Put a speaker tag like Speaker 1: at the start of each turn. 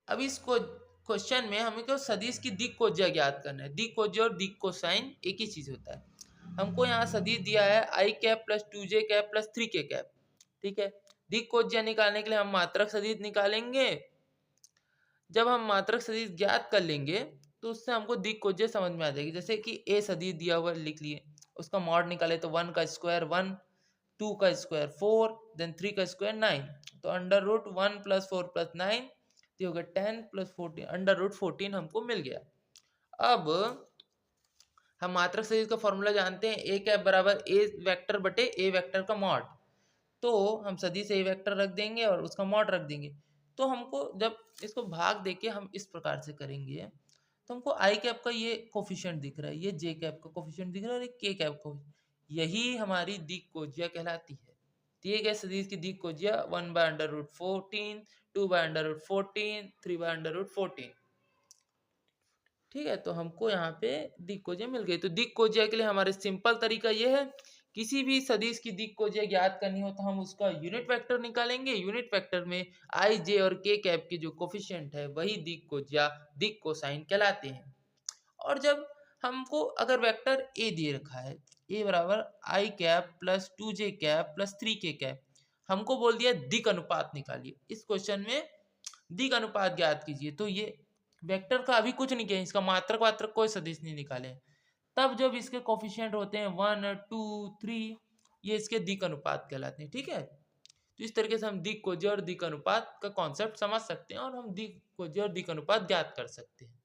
Speaker 1: अब इस क्वेश्चन में हमें को सदिश की दिक् कोज्या ज्ञात करना है। दिक् कोज्या और दिक् कोसाइन एक ही चीज होता है। हमको यहाँ सदिश दिया है i cap plus 2j cap plus 3k cap, ठीक है। दिक् कोज्या निकालने के लिए हम मात्रक सदिश निकालेंगे। जब हम मात्रक सदिश ज्ञात कर लेंगे तो उससे हमको दिक् कोज्या समझ में आ जाएगी। जैसे कि ए सदिश दिया हुआ लिख लिए, उसका मॉड निकाले तो 1 का स्क्वायर 1, 2 का स्क्वायर 4, देन 3 का स्क्वायर 9, तो अंडर रूट 1 प्लस 4 प्लस 9 हो गया 10 प्लस 14, अंडर रूट 14 हमको मिल गया। अब हम मात्रक सदिश का फॉर्मूला जानते हैं, ए कैप बराबर ए वेक्टर बटे ए वेक्टर का मॉड। तो हम सदिश ए वेक्टर रख देंगे और उसका मॉड रख देंगे। तो हमको जब इसको भाग देके हम इस प्रकार से करेंगे तो हमको आई कैप का ये कोफिशिएंट दिख रहा है, ये जे कैप का कोफिशिएंट दिख रहा है और ये के कैप का, यही हमारी दिक् कोज्या कहलाती है। दिए गए सदिश की दिक् कोज्या 1 by under root 14, 2 by under root 14, 3 by under root 14, ठीक है। तो हमको यहाँ पे दिक् कोज्या मिल गई। तो दिक् कोज्या के लिए हमारे सिंपल तरीका ये है, किसी भी सदिश की दिक् कोज्या ज्ञात करनी हो तो हम उसका यूनिट वेक्टर निकालेंगे। यूनिट वेक्टर में आई जे और के कैप की जो कोफिशिएंट है वही दिक् कोज्या दिक् कोसाइन कहलाते हैं। और जब हमको अगर वेक्टर ए दिए रखा है, ए बराबर i cap plus 2j cap plus 3k cap, हमको बोल दिया दिक् अनुपात निकालिए। इस क्वेश्चन में दिक् अनुपात ज्ञात कीजिए। तो ये वेक्टर का अभी कुछ नहीं किया, इसका मात्रक वात्रक कोई सदिश नहीं निकाले। तब जब इसके कोफिशिएंट होते हैं 1, 2, 3, ये इसके दिक् अनुपात कहलाते हैं, ठीक है। तो इस तरीके से हम दिक् कोज्या और दिक् अनुपात का कॉन्सेप्ट समझ सकते हैं और हम दिक् कोज्या और दिक् अनुपात ज्ञात कर सकते हैं।